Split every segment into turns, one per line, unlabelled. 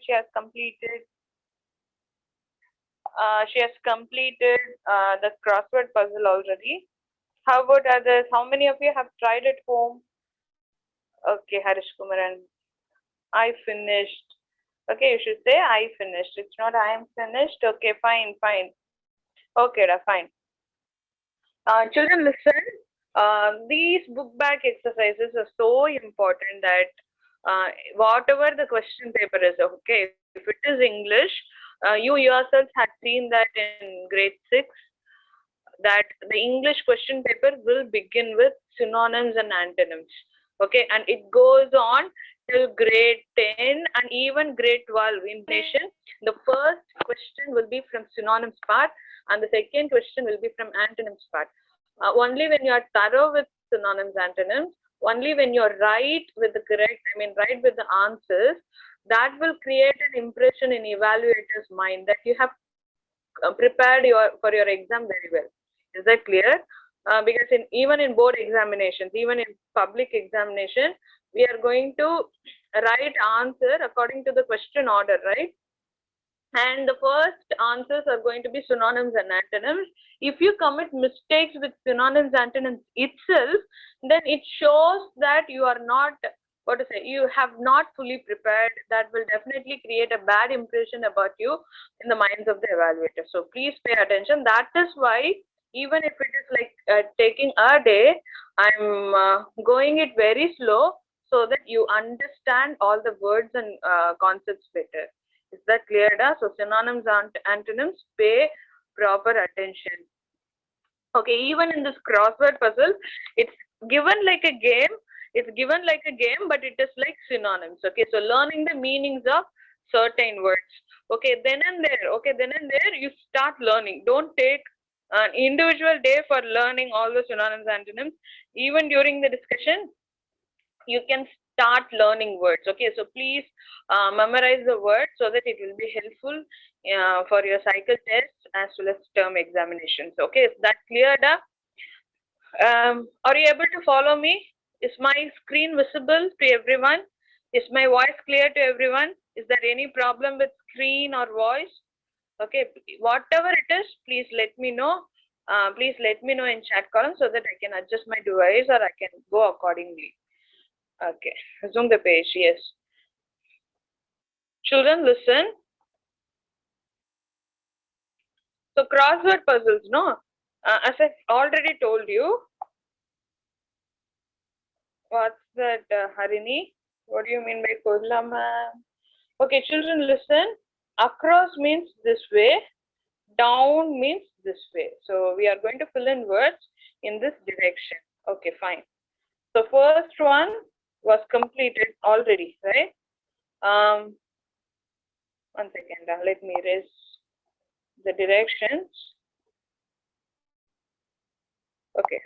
She has completed. The crossword puzzle already. How about others? How many of you have tried at home? Okay, Harish Kumaran. I finished. Okay, you should say I finished. It's not I am finished. Okay, fine. Okay, fine. Children, listen. These book bag exercises are so important that whatever the question paper is, okay, if it is English, you yourselves had seen that in grade 6, that the English question paper will begin with synonyms and antonyms. Okay, and it goes on till grade 10 and even grade 12 in nation. The first question will be from synonyms part and the second question will be from antonyms part. Only when you are thorough with synonyms, antonyms, only when you're right with the right with the answers, that will create an impression in evaluator's mind that you have prepared for your exam very well. Is that clear? Because even in board examinations, even in public examination, we are going to write answer according to the question order, right? And the first answers are going to be synonyms and antonyms. If you commit mistakes with synonyms and antonyms itself, then it shows that you are not, you have not fully prepared. That will definitely create a bad impression about you in the minds of the evaluator. So please pay attention. That is why even if it is like taking a day, I'm going it very slow so that you understand all the words and concepts better. Is that clear? So synonyms and antonyms, pay proper attention. Okay, even in this crossword puzzle, it's given like a game. But it is like synonyms. Okay, so learning the meanings of certain words. Okay, then and there, you start learning. Don't take an individual day for learning all the synonyms and antonyms. Even during the discussion, you can start learning words. Okay, so please memorize the words so that it will be helpful for your cycle tests as well as term examinations. Okay, is that clear? Are you able to follow me? Is my screen visible to everyone? Is my voice clear to everyone? Is there any problem with screen or voice? Okay, whatever it is, please let me know. Please let me know in chat column so that I can adjust my device or I can go accordingly. Okay, resume the page. Yes. Children, listen. So crossword puzzles, no? As I've already told you, what's that, Harini? What do you mean by Kodlama? Okay, children, listen. Across means this way. Down means this way. So we are going to fill in words in this direction. Okay, fine. So first one was completed already, right? One second. Let me erase the directions. Okay.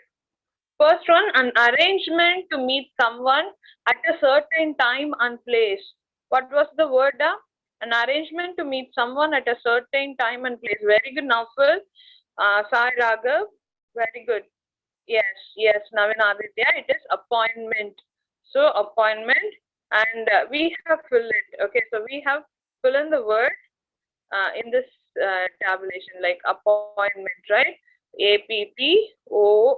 First one, an arrangement to meet someone at a certain time and place. What was the word? An arrangement to meet someone at a certain time and place. Very good, Naufal. Sai Raghav. Very good. Yes, Navin Aditya. It is appointment. So appointment, and we have filled it. Okay, so we have filled in the word in this tabulation, like appointment, right? APPOINTMENT.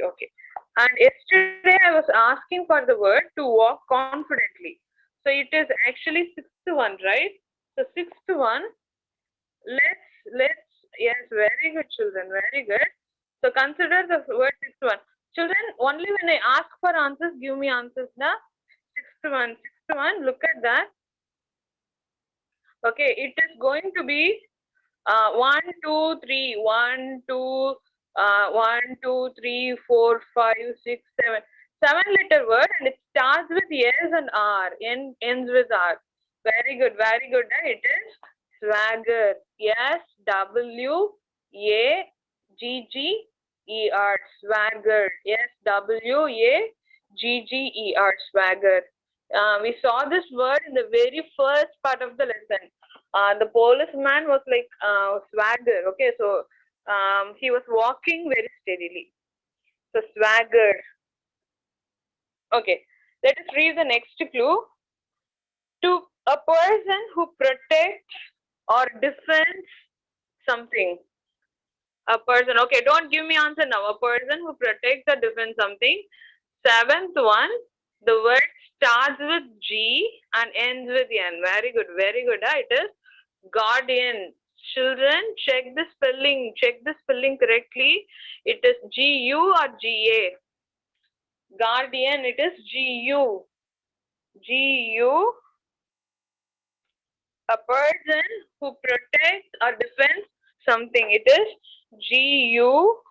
Okay. And yesterday I was asking for the word to walk confidently. So it is actually sixth one, right? So sixth one, let's yes, very good, children, very good. So consider the word sixth one. Children, only when I ask for answers, give me answers. Sixth one, look at that. Okay, it is going to be 1, 2, 3, 1, 2, 1, 2, 3, 4, 5, 6, 7. 7-letter word and it starts with S and R, ends with R. Very good, very good. It is swagger. SWAGGER. Swagger. SWAGGER. Swagger. We saw this word in the very first part of the lesson. The policeman was like swagger. Okay, so he was walking very steadily. So swagger. Okay, let us read the next clue. To a person who protects or defends something. A person. Okay, don't give me answer now. A person who protects or defends something. Seventh one. The word starts with G and ends with N. Very good. Very good. It is guardian. Children, check the spelling. Check the spelling correctly. It is G-U or G-A. Guardian. It is G-U. G-U. A person who protects or defends something. It is G-U.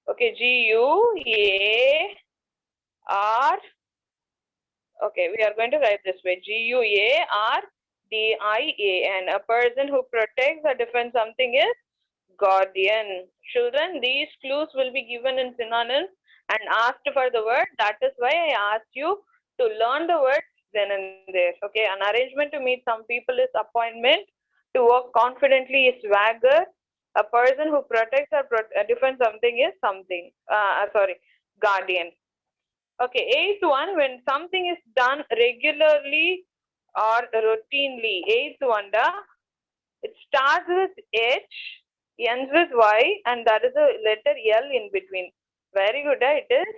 Okay, G-U-A-R. Okay, we are going to write this way. G-U-A-R-D-I-A-N. A person who protects or defends something is guardian. Children, these clues will be given in synonyms and asked for the word. That is why I asked you to learn the words then and there. Okay, an arrangement to meet some people is appointment. To work confidently is swagger. A person who protects or defends something is something. Guardian. Okay, eighth one, when something is done regularly or routinely. Eighth one, it starts with H, ends with Y, and there is a letter L in between. Very good, it is.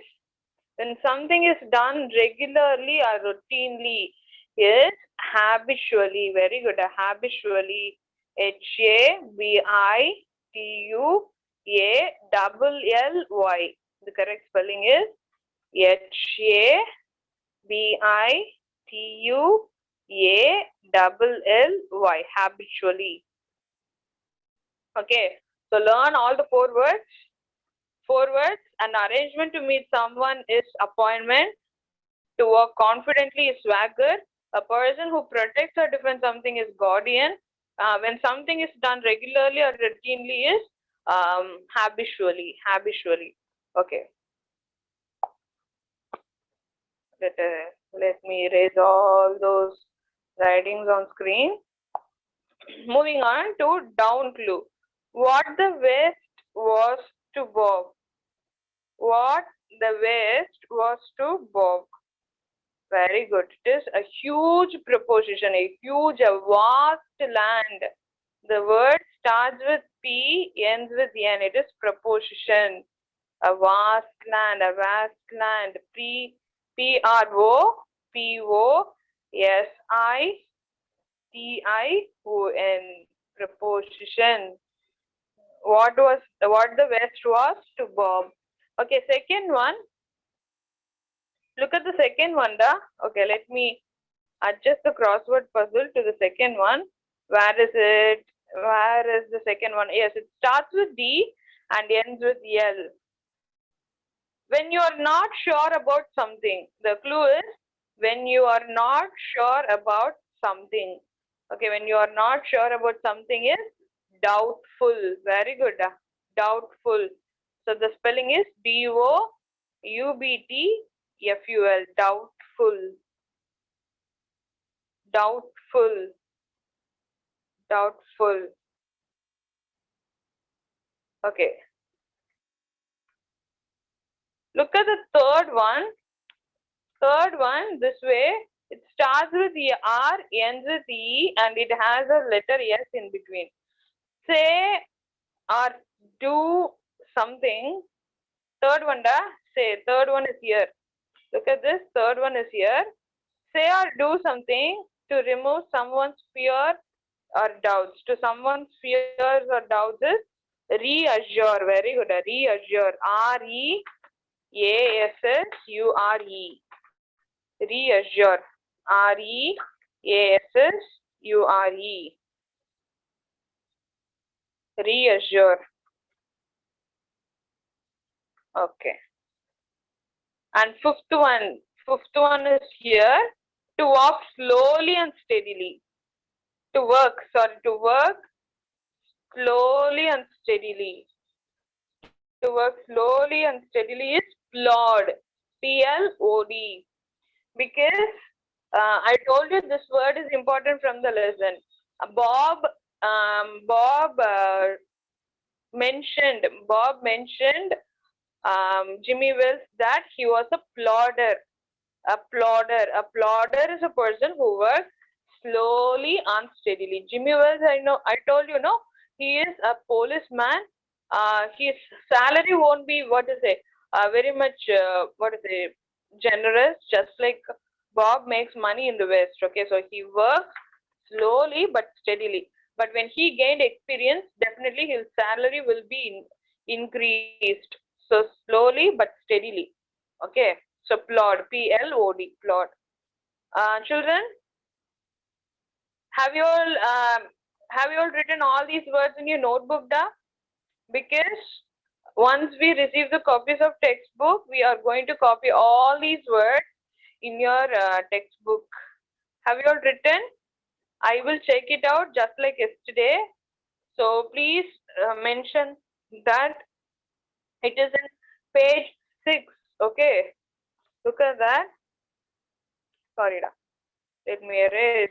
When something is done regularly or routinely, is habitually. Very good, habitually. Habitually. The correct spelling is Habitually. Okay, so learn all the four words. Four words. An arrangement to meet someone is appointment. To work confidently is swagger. A person who protects or defends something is guardian. When something is done regularly or routinely is habitually. Habitually. Okay. Let me erase all those writings on screen. Moving on to down clue. What the West was to Bob. What the West was to Bob. Very good. It is a huge proposition, a vast land. The word starts with P, ends with N. It is proposition. A vast land, a vast land. Proposition. Proposition. What the West was to Bob. Okay, second one. Look at the second one, Okay, let me adjust the crossword puzzle to the second one. Where is it? Where is the second one? Yes, it starts with D and ends with L. When you are not sure about something, the clue is when you are not sure about something. Okay, when you are not sure about something is doubtful. Very good. Doubtful. So the spelling is DOUBTFUL. Doubtful. Doubtful. Doubtful. Okay. Look at the third one. Third one, this way. It starts with R, ends with E, and it has a letter S in between. Say or do something. Third one, say. Third one is here. Look at this. Third one is here. Say or do something to remove someone's fear or doubts. To someone's fears or doubts is reassure. Very good. Reassure. REASSURE. Reassure. REASSURE. Reassure. Okay. And fifth one is here. To walk slowly and steadily. To work slowly and steadily. To work slowly and steadily is plod. PLOD. Because I told you this word is important from the lesson. Bob mentioned Jimmy Wells that he was a plodder. A plodder. A plodder is a person who works slowly and steadily. Jimmy Wells, I told you, no, he is a policeman. His salary won't be, what to say, very much, what to say, generous, just like Bob makes money in the West. Okay, so he works slowly but steadily. But when he gained experience, definitely his salary will be increased. So slowly but steadily. Okay, so plod, Plod, plod. Children, have you all written all these words in your notebook, da? Because once we receive the copies of textbook, we are going to copy all these words in your textbook. Have you all written? I will check it out just like yesterday. So please mention that it is in page 6. Okay, look at that. Sorry, da. Let me erase.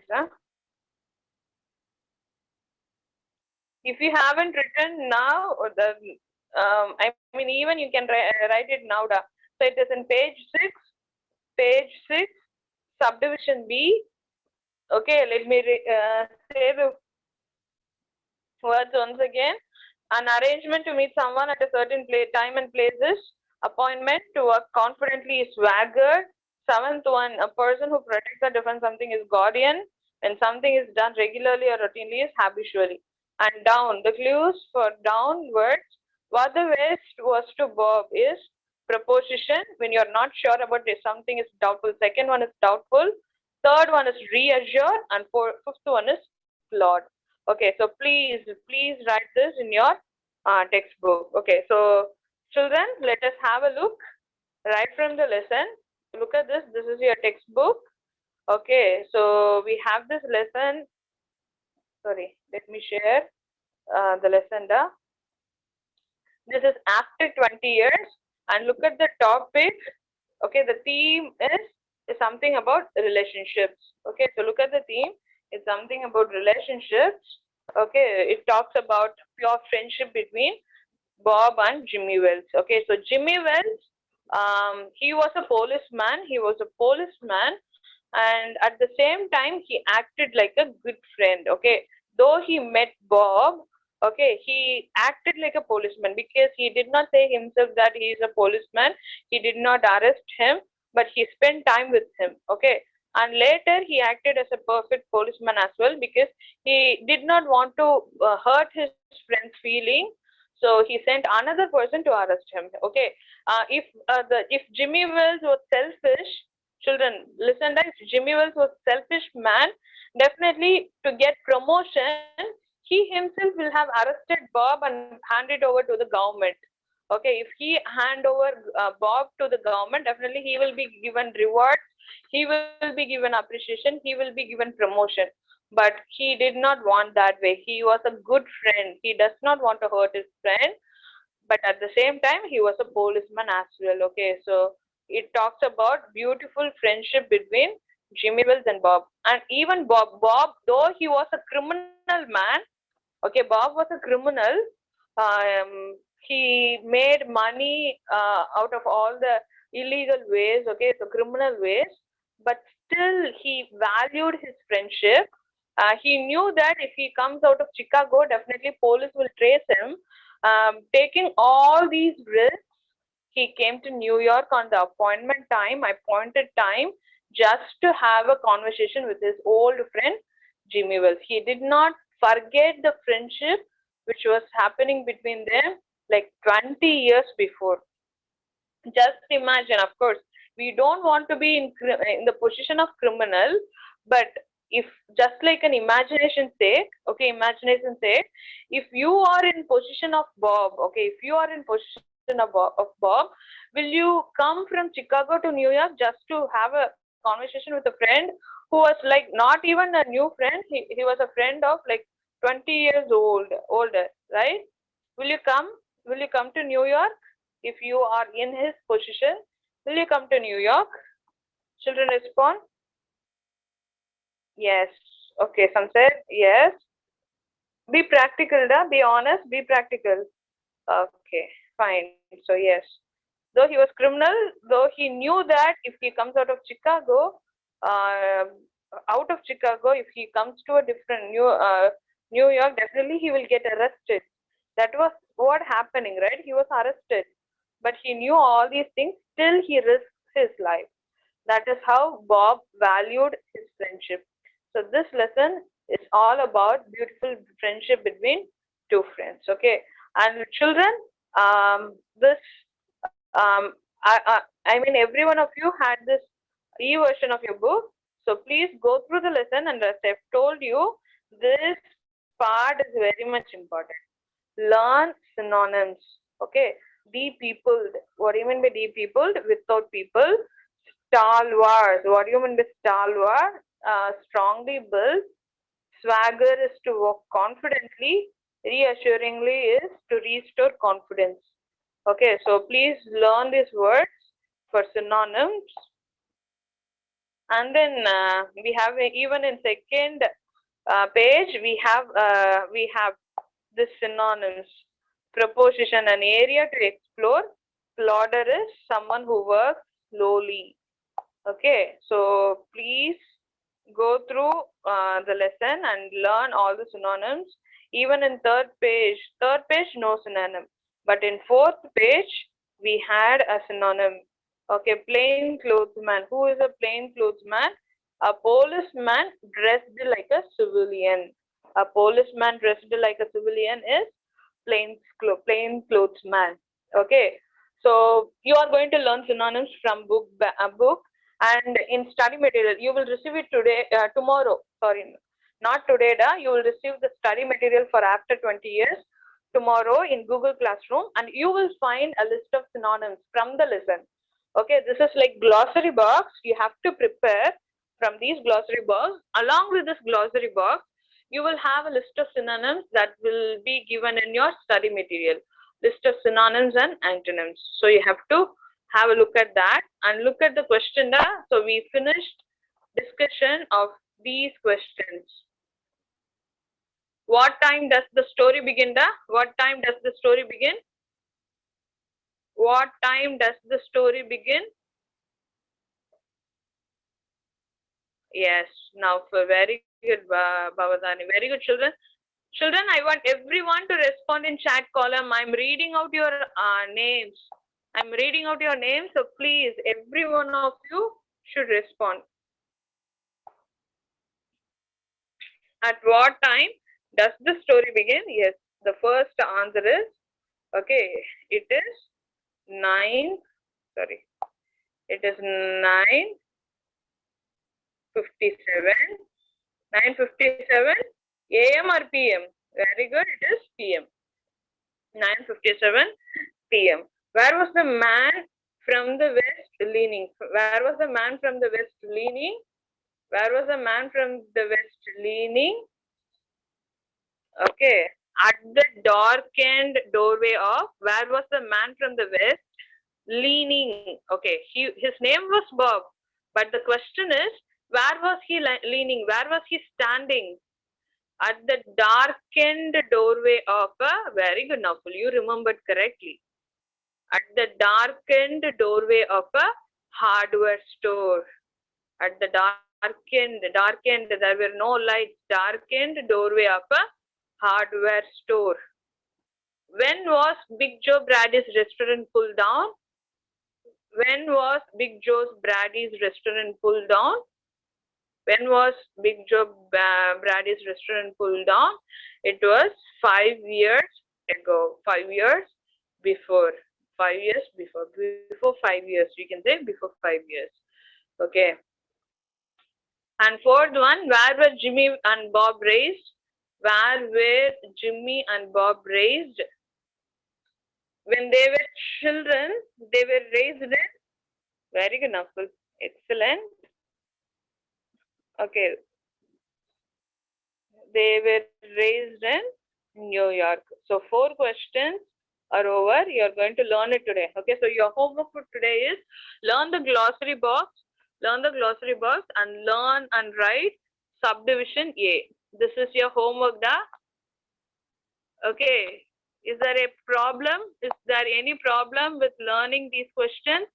If you haven't written now, or I mean, even you can write it now. Da. So it is in page 6, subdivision B. Okay, let me say the words once again. An arrangement to meet someone at a certain time and places. Appointment to work confidently is swagger. 7th one, a person who protects or defends something is guardian. When something is done regularly or routinely is habitually. And down, the clues for downwards. What the West was to Bob is proposition. When you're not sure about if something is doubtful. Second one is doubtful. Third one is reassure. And fifth one is plot. Okay, so please write this in your textbook. Okay, so children, let us have a look right from the lesson. Look at this. This is your textbook. Okay, so we have this lesson. Sorry, let me share the lesson. This is after 20 years, and look at the topic. Okay, the theme is something about relationships. Okay, so look at the theme. It's something about relationships. Okay, it talks about pure friendship between Bob and Jimmy Wells. Okay, so Jimmy Wells, he was a policeman. He was a policeman, and at the same time, he acted like a good friend. Okay, though he met Bob, okay, he acted like a policeman because he did not say himself that he is a policeman. He did not arrest him, but he spent time with him. Okay, and later he acted as a perfect policeman as well because he did not want to hurt his friend's feeling, so he sent another person to arrest him. Okay, if Jimmy Wells was selfish, children listen, that if Jimmy Wells was selfish man, definitely to get promotion, he himself will have arrested Bob and hand it over to the government. Okay, if he hand over Bob to the government, definitely he will be given rewards, he will be given appreciation, he will be given promotion. But he did not want that way. He was a good friend. He does not want to hurt his friend, but at the same time he was a policeman as well. Okay, so it talks about beautiful friendship between Jimmy Wells and Bob. And even Bob, though he was a criminal man, okay, Bob was a criminal. He made money out of all the illegal ways, okay, so criminal ways, but still he valued his friendship. He knew that if he comes out of Chicago, definitely police will trace him. Taking all these risks, he came to New York on the appointed time, just to have a conversation with his old friend Jimmy Wells. He did not forget the friendship which was happening between them like 20 years before. Just imagine, of course, we don't want to be in the position of criminal, but if just like an imagination sake, okay, imagination sake, if you are in position of Bob, okay, if you are in position of Bob, will you come from Chicago to New York just to have a conversation with a friend who was like not even a new friend, he was a friend of like 20 years older, right? Will you come? Will you come to New York if you are in his position? Will you come to New York? Children respond. Yes. Okay, some said yes. Be practical, da. Be honest. Be practical. Okay, fine. So yes. Though he was criminal, though he knew that if he comes out of Chicago, uh, if he comes to a different New York, definitely he will get arrested. That was what happening, right? He was arrested, but he knew all these things. Still, he risked his life. That is how Bob valued his friendship. So this lesson is all about beautiful friendship between two friends. Okay, and children, this I mean, every one of you had this e-version of your book. So please go through the lesson, and as I've told you, this part is very much important. Learn synonyms. Okay, de-peopled. What do you mean by de-peopled? Without people. Stalwart. What do you mean by stalwart? Strongly built. Swagger is to walk confidently. Reassuringly is to restore confidence. Okay, so please learn these words for synonyms. And then we have even in second page we have the synonyms. Preposition, an area to explore. Plodder is someone who works slowly. Okay, so please go through the lesson and learn all the synonyms. Even in third page no synonym, but in fourth page we had a synonym. Okay, plain clothes man. Who is a plain clothes man? A policeman dressed like a civilian. A policeman dressed like a civilian is plain clothes man. Okay, so you are going to learn synonyms from book, and in study material you will receive it tomorrow. Sorry, not today, you will receive the study material for after 20 years tomorrow in Google Classroom, and you will find a list of synonyms from the lesson. Okay, this is like glossary box. You have to prepare from these glossary box. Along with this glossary box, you will have a list of synonyms that will be given in your study material. List of synonyms and antonyms. So you have to have a look at that and look at the question. So we finished discussion of these questions. What time does the story begin? What time does the story begin? What time does the story begin? Yes, now for very good, Bhavadani. Very good, children. Children, I want everyone to respond in chat column. I'm reading out your names. I'm reading out your names, so please, every one of you should respond. At what time does the story begin? Yes, the first answer is, okay, it is 9, sorry, it is 9:57. 9:57 AM or PM? Very good, it is PM. 9:57 PM. Where was the man from the west leaning? Where was the man from the west leaning? Where was the man from the west leaning? Okay. At the darkened doorway of, where was the man from the west leaning? Okay. His name was Bob. But the question is, where was he leaning? Where was he standing? At the darkened doorway of a, very good, Naful, you remembered correctly. At the darkened doorway of a hardware store. At the darkened, there were no lights, darkened doorway of a hardware store. When was Big Joe Brady's restaurant pulled down? When was Big Joe Brady's restaurant pulled down? When was Big Joe Brady's restaurant pulled down? It was 5 years ago. 5 years before. 5 years before. Before 5 years. You can say before 5 years. Okay. And fourth one, where were Jimmy and Bob raised? Where were Jimmy and Bob raised? When they were children, they were raised in. Very good, Naful. Excellent. Okay. They were raised in New York. So 4 questions are over. You are going to learn it today. Okay, so your homework for today is learn the glossary box, and learn and write subdivision A. This is your homework, da? Okay. Is there a problem? Is there any problem with learning these questions?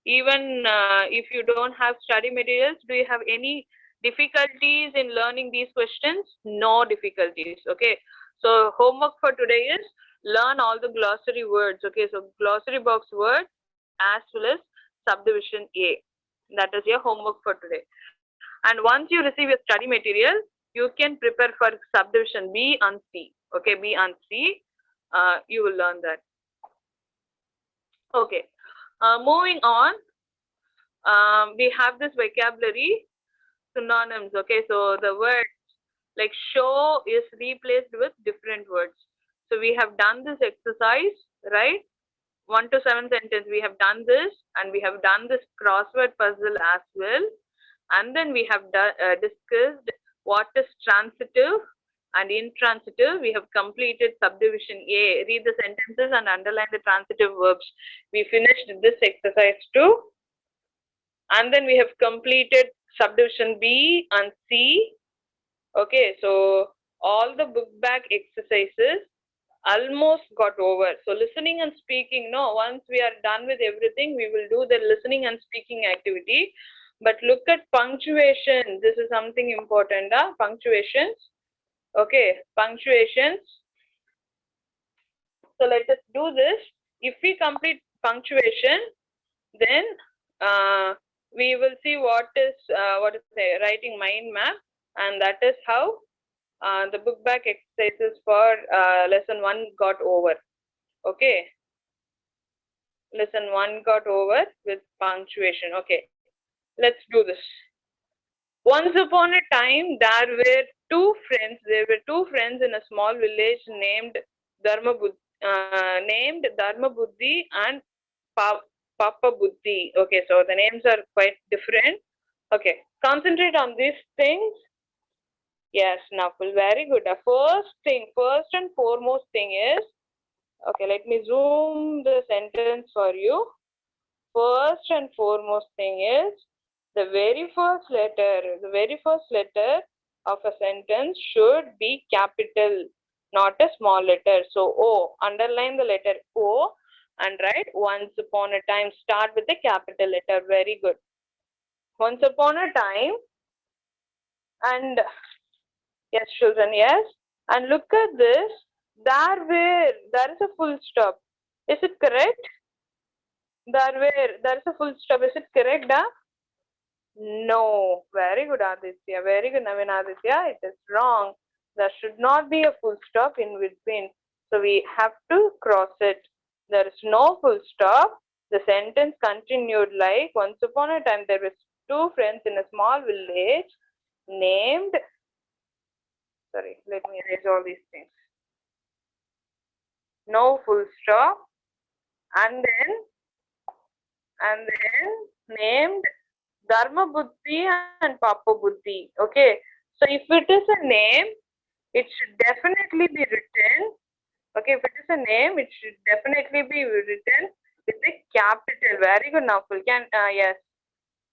Even if you don't have study materials, do you have any difficulties in learning these questions? No difficulties. Okay. So homework for today is learn all the glossary words. Okay. So glossary box words as well as subdivision A. That is your homework for today. And once you receive your study material, you can prepare for subdivision B and C. Okay. B and C. You will learn that. Okay. Moving on, we have this vocabulary synonyms. Okay, so the word like show is replaced with different words. So we have done this exercise, right? 1 to 7 sentence. We have done this, and we have done this crossword puzzle as well. And then we have discussed what is transitive and intransitive. We have completed subdivision A. Read the sentences and underline the transitive verbs. We finished this exercise too. And then we have completed subdivision B and C. Okay, so all the book bag exercises almost got over. So listening and speaking, no, once we are done with everything, we will do the listening and speaking activity. But look at punctuation. This is something important. Punctuations. Okay, punctuations. So let us do this. If we complete punctuation, then we will see what is the writing mind map, and that is how the book bag exercises for lesson 1 got over. Okay, lesson 1 got over with punctuation. Okay, let's do this. Once upon a time, there were two friends. There were two friends in a small village named Dharma Buddhi and Papa Buddhi. Okay, so the names are quite different. Okay, concentrate on these things. Yes, Naful, very good. The first and foremost thing is, okay, let me zoom the sentence for you. First and foremost thing is, the very first letter of a sentence should be capital, not a small letter. So O, underline the letter O and write once upon a time. Start with a capital letter. Very good. Once upon a time, and yes, children, yes. And look at this. There is a full stop. Is it correct? There is a full stop. Is it correct? No. Very good, Aditya. Very good, Navin Aditya. It is wrong. There should not be a full stop in between. So we have to cross it. There is no full stop. The sentence continued like, once upon a time there were two friends in a small village named, sorry, let me erase all these things. No full stop. And then named Dharma Buddhi and Papa Buddhi. Okay, so if it is a name, it should definitely be written. Okay, if it is a name, it should definitely be written with a capital. Very good, Naful. Yes,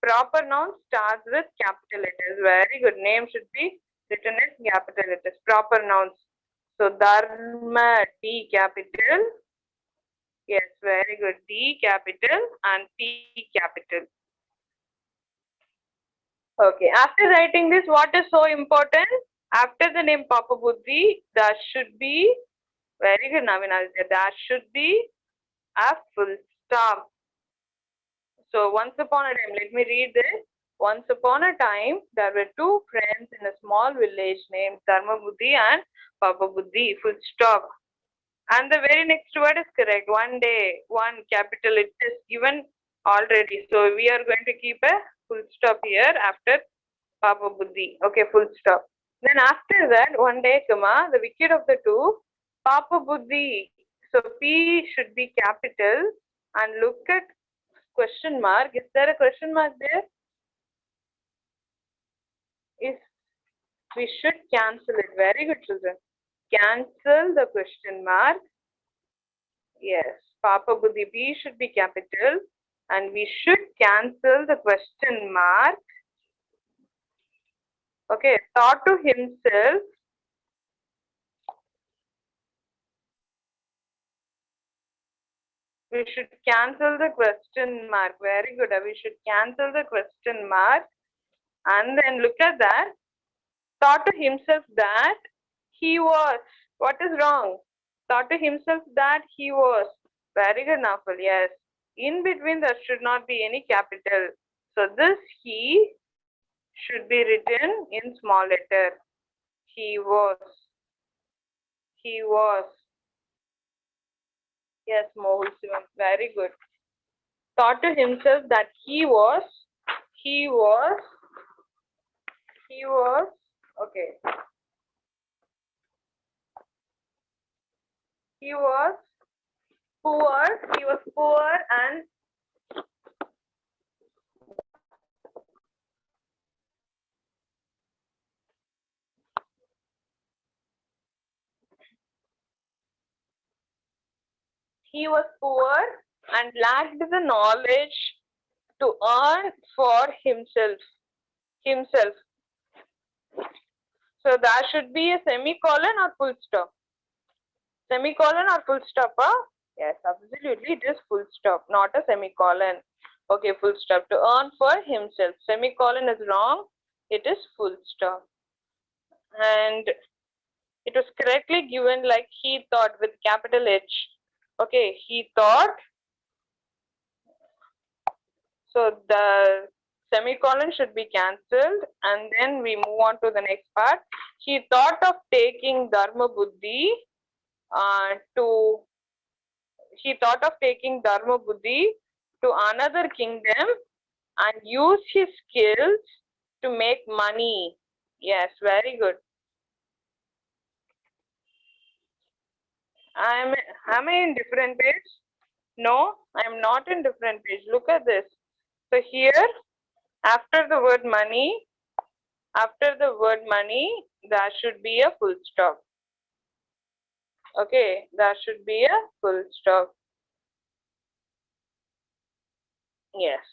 proper noun starts with capital letters. Very good. Name should be written as capital letters. Proper nouns. So Dharma, D capital. Yes, very good. D capital and T capital. Okay, after writing this, what is so important? After the name Papa Buddhi, there should be, very good, Navin Aditya, there should be a full stop. So once upon a time, let me read this. Once upon a time, there were two friends in a small village named Dharma Buddhi and Papa Buddhi, full stop. And the very next word is correct. One day, one capital, it is given already. So we are going to keep a full stop here after Papa Buddhi. Okay, full stop. Then after that, one day, the wicked of the two, Papa Buddhi. So P should be capital. And look at question mark. Is there a question mark there? We should cancel it. Very good, children. Cancel the question mark. Yes, Papa Buddhi, B should be capital, and we should cancel the question mark. Okay, thought to himself, We should cancel the question mark. Very good. We should cancel the question mark. And then look at that. Thought to himself that he was. What is wrong? Thought to himself that he was. Very good, Nafal. Yes. In between, there should not be any capital. So this he should be written in small letter. He was. He was. Yes, Mohul Sivam. Very good. Thought to himself that he was, okay. He was poor and lacked the knowledge to earn for himself. So that should be a semicolon or full stop. Semicolon or full stop? Huh? Yes, absolutely. It is full stop, not a semicolon. Okay, full stop. To earn for himself. Semicolon is wrong. It is full stop. And it was correctly given like he thought with capital H. Okay, he thought. So the semicolon should be cancelled, and then we move on to the next part. He thought of taking Dharma Buddhi to another kingdom and use his skills to make money. Yes, very good. Am I in different page? No, I am not in different page. Look at this. So here, after the word money, there should be a full stop. Okay, there should be a full stop. Yes.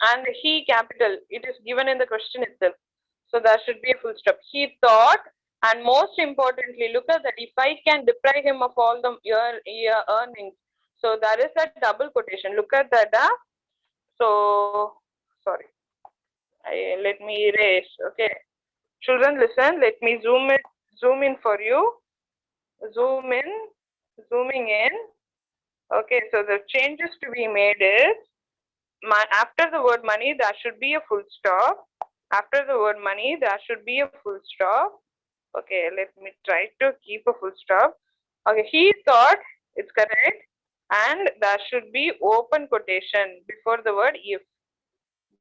And he capital, it is given in the question itself. So there should be a full stop. He thought, and most importantly, look at that. If I can deprive him of all the year earnings, so there is a double quotation. Look at that. So sorry. Let me erase. Okay, children, listen. Let me zoom in for you. Zooming in. Okay, so the changes to be made is after the word money, there should be a full stop. After the word money, there should be a full stop. Okay, let me try to keep a full stop. Okay, he thought it's correct, and there should be open quotation before the word if.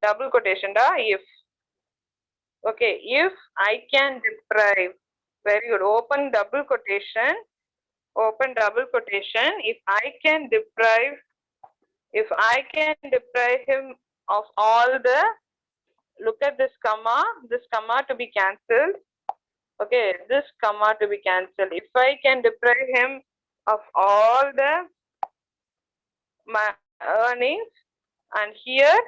Double quotation, if. Okay, if I can deprive. Very good. Open double quotation. If I can deprive him of all the, look at this comma to be cancelled. Okay, this comma to be cancelled. If I can deprive him of all my earnings, and here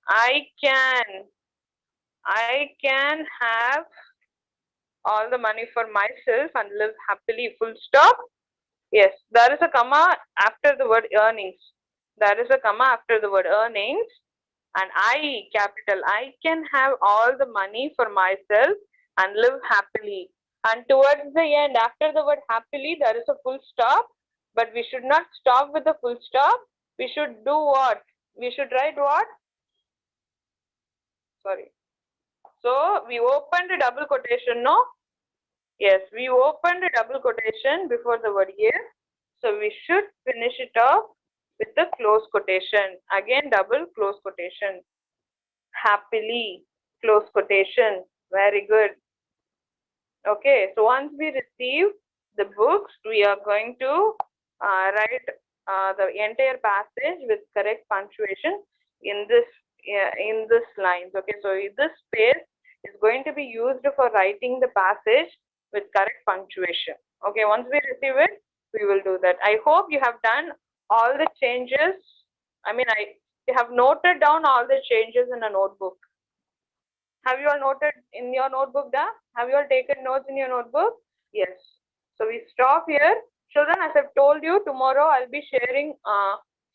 I can have all the money for myself and live happily, full stop. Yes, there is a comma after the word earnings. There is a comma after the word earnings, and I, capital, I can have all the money for myself and live happily. And towards the end, after the word happily, there is a full stop, but we should not stop with the full stop. We should do what? We should write what? Sorry. So we opened a double quotation, no? Yes, we opened a double quotation before the word here. So we should finish it off with the close quotation. Again, double close quotation. Happily, close quotation. Very good. Okay, so once we receive the books, we are going to write the entire passage with correct punctuation in this lines. Okay, so this space is going to be used for writing the passage with correct punctuation. Okay, once we receive it, we will do that. I hope you have done all the changes. You have noted down all the changes in a notebook. Have you all noted in your notebook, have you all taken notes in your notebook? Yes. So we stop here. Children, as I've told you, tomorrow I'll be sharing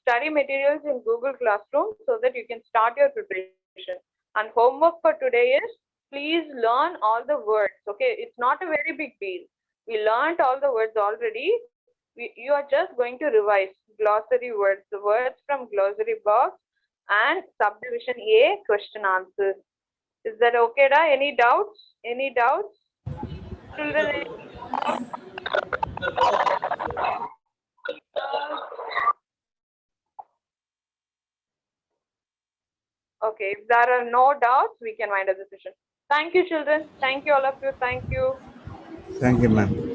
study materials in Google Classroom so that you can start your preparation. And homework for today is, please learn all the words. Okay, it's not a very big deal. We learned all the words already. You are just going to revise glossary words, the words from glossary box and subdivision A question answers. Is that okay, da? Any doubts? Any doubts? Children, okay, if there are no doubts, we can wind up the session. Thank you, children. Thank you, all of you. Thank you.
Thank you, ma'am.